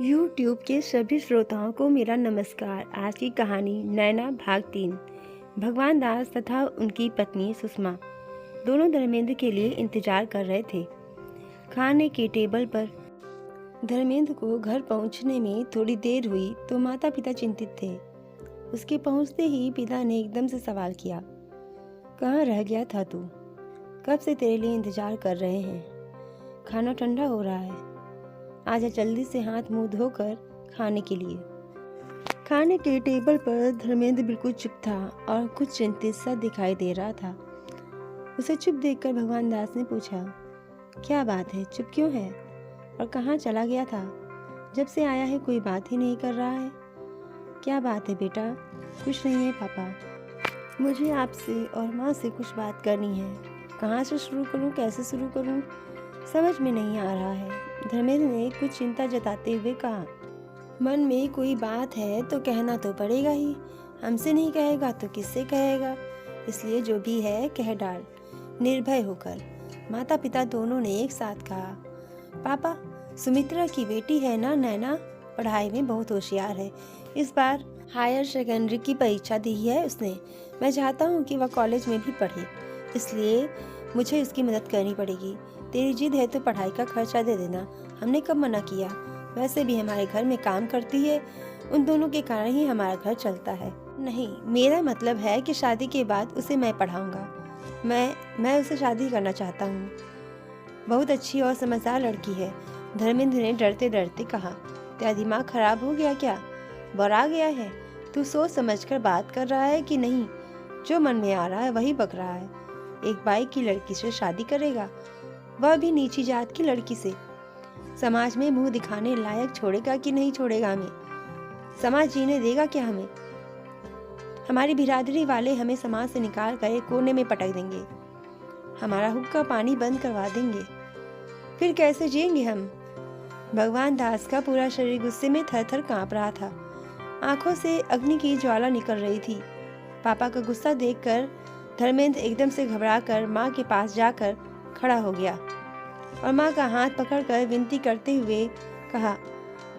YouTube के सभी श्रोताओं को मेरा नमस्कार। आज की कहानी नैना भाग 3। भगवान दास तथा उनकी पत्नी सुषमा दोनों धर्मेंद्र के लिए इंतजार कर रहे थे। खाने के टेबल पर धर्मेंद्र को घर पहुंचने में थोड़ी देर हुई तो माता पिता चिंतित थे। उसके पहुंचते ही पिता ने एकदम से सवाल किया, कहाँ रह गया था तू? कब से तेरे लिए इंतजार कर रहे हैं। खाना ठंडा हो रहा है, आजा जल्दी से हाथ मुंह धोकर खाने के लिए। खाने के टेबल पर धर्मेंद्र बिल्कुल चुप था और कुछ चिंतित सा दिखाई दे रहा था। उसे चुप देखकर भगवान दास ने पूछा, क्या बात है, चुप क्यों है और कहाँ चला गया था? जब से आया है कोई बात ही नहीं कर रहा है। क्या बात है बेटा? कुछ नहीं है पापा, मुझे आपसे और माँ से कुछ बात करनी है। कहाँ से शुरू करूँ, कैसे शुरू करूँ, समझ में नहीं आ रहा है। धर्मेंद्र ने कुछ चिंता जताते हुए कहा, मन में कोई बात है तो कहना तो पड़ेगा ही, हमसे नहीं कहेगा तो किससे कहेगा, इसलिए जो भी है कह डाल निर्भय होकर। माता पिता दोनों ने एक साथ कहा, पापा सुमित्रा की बेटी है ना नैना, पढ़ाई में बहुत होशियार है, इस बार हायर सेकेंडरी की परीक्षा दी है उसने। मैं चाहता हूँ कि वह कॉलेज में भी पढ़े, इसलिए मुझे उसकी मदद करनी पड़ेगी। तेरी जिद है तो पढ़ाई का खर्चा दे देना, हमने कब मना किया। वैसे भी हमारे घर में काम करती है, उन दोनों के कारण ही हमारा घर चलता है। नहीं, मेरा मतलब है कि शादी के बाद उसे मैं पढ़ाऊंगा। मैं उसे शादी करना चाहता हूँ। बहुत अच्छी और समझदार लड़की है। धर्मेंद्र ने डरते डरते कहा, तेरा दिमाग खराब हो गया क्या? बौरा गया है? तू सोच समझ कर बात कर रहा है कि नहीं? जो मन में आ रहा है वही बक रहा है। एक बाई की लड़की से शादी करेगा, वह भी नीची जात की लड़की से। समाज में मुंह दिखाने लायक छोड़ेगा कि नहीं छोड़ेगा हमें? समाज जीने देगा क्या हमें? हमारी बिरादरी वाले हमें समाज से निकाल कर एक कोने में पटक देंगे, हमारा हुक्का पानी बंद करवा देंगे, फिर कैसे जिएंगे हम? भगवान दास का पूरा शरीर गुस्से में थर थर कांप रहा था। आंखों से अग्नि की ज्वाला निकल रही थी। पापा का गुस्सा देखकर धर्मेंद्र एकदम से घबरा कर माँ के पास जाकर खड़ा हो गया और माँ का हाथ पकड़कर विनती करते हुए कहा,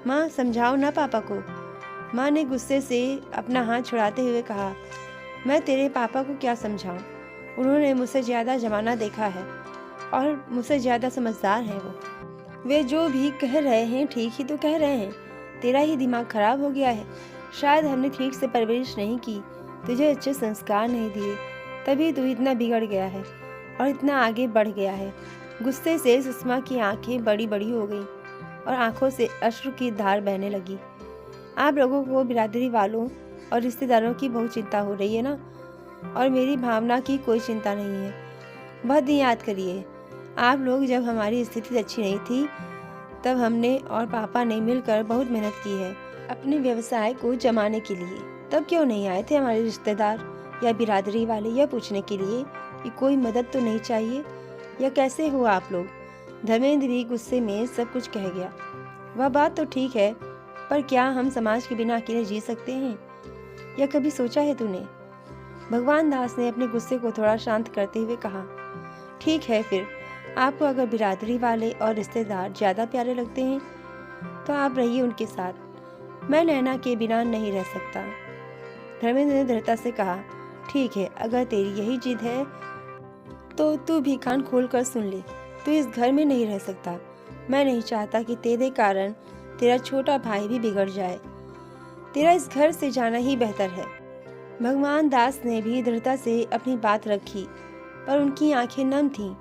माँ समझाओ ना पापा को। माँ ने गुस्से से अपना हाथ छुड़ाते हुए कहा, मैं तेरे पापा को क्या समझाऊं? उन्होंने मुझसे ज़्यादा जमाना देखा है और मुझसे ज़्यादा समझदार हैं वो। वे जो भी कह रहे हैं ठीक ही तो कह रहे हैं। तेरा ही दिमाग खराब हो गया है। शायद हमने ठीक से परवरिश नहीं की, तुझे अच्छे संस्कार नहीं दिए, तभी तू इतना बिगड़ गया है और इतना आगे बढ़ गया है। गुस्से से सुषमा की आंखें बड़ी बड़ी हो गईं और आंखों से अश्रु की धार बहने लगी। आप लोगों को बिरादरी वालों और रिश्तेदारों की बहुत चिंता हो रही है ना, और मेरी भावना की कोई चिंता नहीं है। बहुत दिन याद करिए, आप लोग जब हमारी स्थिति अच्छी नहीं थी तब हमने और पापा ने मिलकर बहुत मेहनत की है अपने व्यवसाय को जमाने के लिए। तब क्यों नहीं आए थे हमारे रिश्तेदार या बिरादरी वाले यह पूछने के लिए कि कोई मदद तो नहीं चाहिए, या कैसे हो आप लोग? धर्मेंद्र भी गुस्से में सब कुछ कह गया। वह बात तो ठीक है, पर क्या हम समाज के बिना अकेले जी सकते हैं? यह कभी सोचा है तूने? भगवान दास ने अपने गुस्से को थोड़ा शांत करते हुए कहा, ठीक है, फिर आपको अगर बिरादरी वाले और रिश्तेदार ज़्यादा प्यारे लगते हैं तो आप रहिए उनके साथ, मैं नैना के बिना नहीं रह सकता। धर्मेंद्र ने दृढ़ता से कहा, ठीक है, अगर तेरी यही जिद है तो तू भी कान खोल कर सुन ले, तू इस घर में नहीं रह सकता। मैं नहीं चाहता कि तेरे कारण तेरा छोटा भाई भी बिगड़ जाए। तेरा इस घर से जाना ही बेहतर है। भगवान दास ने भी दृढ़ता से अपनी बात रखी, पर उनकी आंखें नम थीं।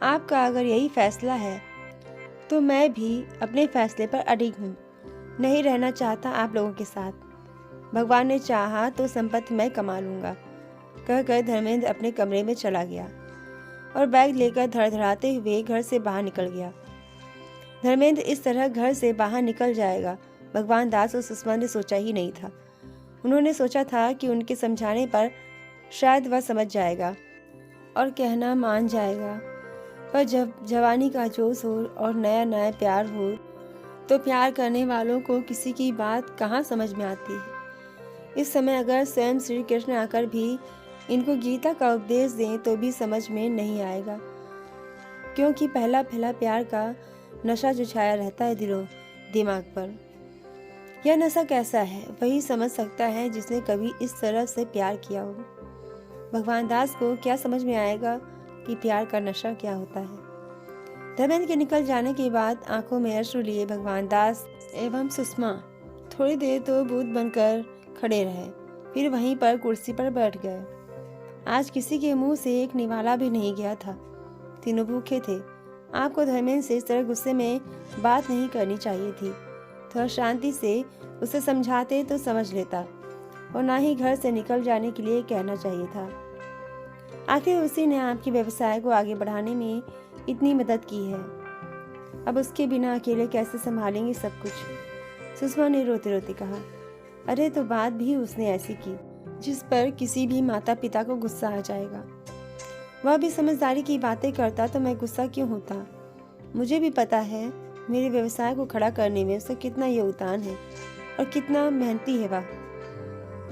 आपका अगर यही फैसला है तो मैं भी अपने फैसले पर अडिग हूँ। नहीं रहना चाहता आप लोगों के साथ। भगवान ने चाहा तो संपत्ति मैं कमा लूँगा, कहकर धर्मेंद्र अपने कमरे में चला गया और बैग लेकर धड़धड़ाते हुए घर से बाहर निकल गया। धर्मेंद्र इस तरह घर से बाहर निकल जाएगा, भगवान दास और सुषमा ने सोचा ही नहीं था। उन्होंने सोचा था कि उनके समझाने पर शायद वह समझ जाएगा और कहना मान जाएगा, पर जब जवानी का जोश हो और नया नया प्यार हो तो प्यार करने वालों को किसी की बात कहाँ समझ में आती है। इस समय अगर स्वयं श्री कृष्ण आकर भी इनको गीता का उपदेश दें तो भी समझ में नहीं आएगा, क्योंकि पहला पहला प्यार का नशा जो छाया रहता है दिलों दिमाग पर। यह नशा कैसा है वही समझ सकता है जिसने कभी इस तरह से प्यार किया हो। भगवान दास को क्या समझ में आएगा कि प्यार का नशा क्या होता है। धर्मेंद्र के निकल जाने के बाद आंखों में अश्रु लिए भगवान दास एवं सुषमा थोड़ी देर तो भूत बनकर खड़े रहे, फिर वहीं पर कुर्सी पर बैठ गए। आज किसी के मुंह से एक निवाला भी नहीं गया था। तीनों भूखे थे। आपको धर्मेंद्र से इस तरह गुस्से में बात नहीं करनी चाहिए थी। थोड़ा शांति से उसे समझाते तो समझ लेता, और ना ही घर से निकल जाने के लिए कहना चाहिए था। आखिर उसी ने आपके व्यवसाय को आगे बढ़ाने में इतनी मदद की है, अब उसके बिना अकेले कैसे संभालेंगे सब कुछ। सुषमा ने रोते रोते कहा, अरे तो बात भी उसने ऐसी की जिस पर किसी भी माता पिता को गुस्सा आ जाएगा। वह भी समझदारी की बातें करता तो मैं गुस्सा क्यों होता। मुझे भी पता है मेरे व्यवसाय को खड़ा करने में उसका कितना योगदान है और कितना मेहनती है वह।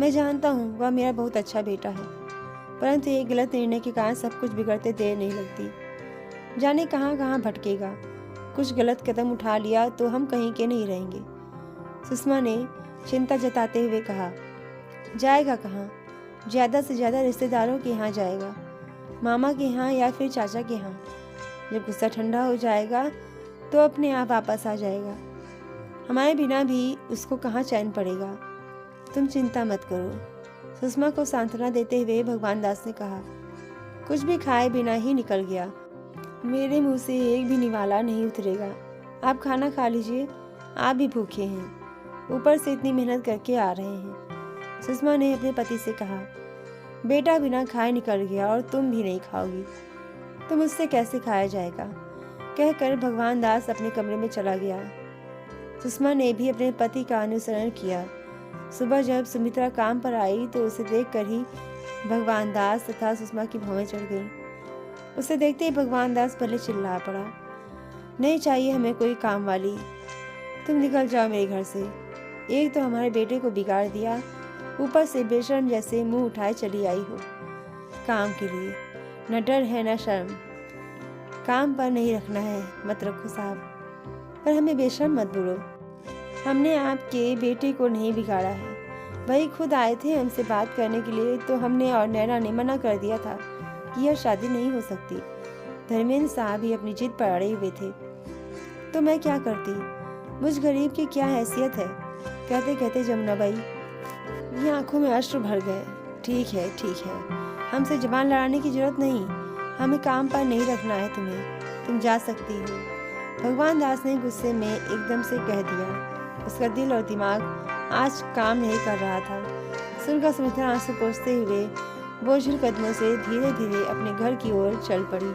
मैं जानता हूँ वह मेरा बहुत अच्छा बेटा है, परंतु एक गलत निर्णय के कारण सब कुछ बिगड़ते देर नहीं लगती। जाने कहाँ कहाँ भटकेगा। कुछ गलत कदम उठा लिया तो हम कहीं के नहीं रहेंगे। सुषमा ने चिंता जताते हुए कहा, जाएगा कहाँ? ज़्यादा से ज़्यादा रिश्तेदारों के यहाँ जाएगा, मामा के यहाँ या फिर चाचा के यहाँ। जब गुस्सा ठंडा हो जाएगा तो अपने आप वापस आ जाएगा। हमारे बिना भी उसको कहाँ चैन पड़ेगा। तुम चिंता मत करो। सुषमा को सांत्वना देते हुए भगवान दास ने कहा, कुछ भी खाए बिना ही निकल गया। मेरे मुंह से एक भी निवाला नहीं उतरेगा। आप खाना खा लीजिए, आप भी भूखे हैं, ऊपर से इतनी मेहनत करके आ रहे हैं। सुषमा ने अपने पति से कहा, बेटा बिना खाए निकल गया और तुम भी नहीं खाओगी तो मुझसे कैसे खाया जाएगा। कहकर भगवान दास अपने कमरे में चला गया। सुषमा ने भी अपने पति का अनुसरण किया। सुबह जब सुमित्रा काम पर आई तो उसे देखकर ही भगवान दास तथा सुषमा की भौहें चढ़ गईं। उसे देखते ही भगवान दास पहले चिल्ला पड़ा, नहीं चाहिए हमें कोई काम वाली, तुम निकल जाओ मेरे घर से। एक तो हमारे बेटे को बिगाड़ दिया, ऊपर से बेशर्म जैसे मुंह उठाए चली आई हो काम के लिए। न डर है न शर्म। काम पर नहीं रखना है मत रखो साहब, पर हमें बेशर्म मत बोलो। हमने आपके बेटे को नहीं बिगाड़ा है, वही खुद आए थे हमसे बात करने के लिए तो हमने और नैना ने मना कर दिया था कि यह शादी नहीं हो सकती। धर्मेंद्र साहब ही अपनी जिद पर अड़े हुए थे तो मैं क्या करती। मुझ गरीब की क्या हैसियत है। कहते कहते जमुनाबाई ये आंखों में अश्रु भर गए। ठीक है हमसे जुबान लड़ाने की जरूरत नहीं, हमें काम पर नहीं रखना है तुम्हें, तुम जा सकती हो। भगवान दास ने गुस्से में एकदम से कह दिया। उसका दिल और दिमाग आज काम नहीं कर रहा था। सुनकर सुमित्रा आंसू पोंछते हुए बोझिल कदमों से धीरे धीरे अपने घर की ओर चल पड़ी।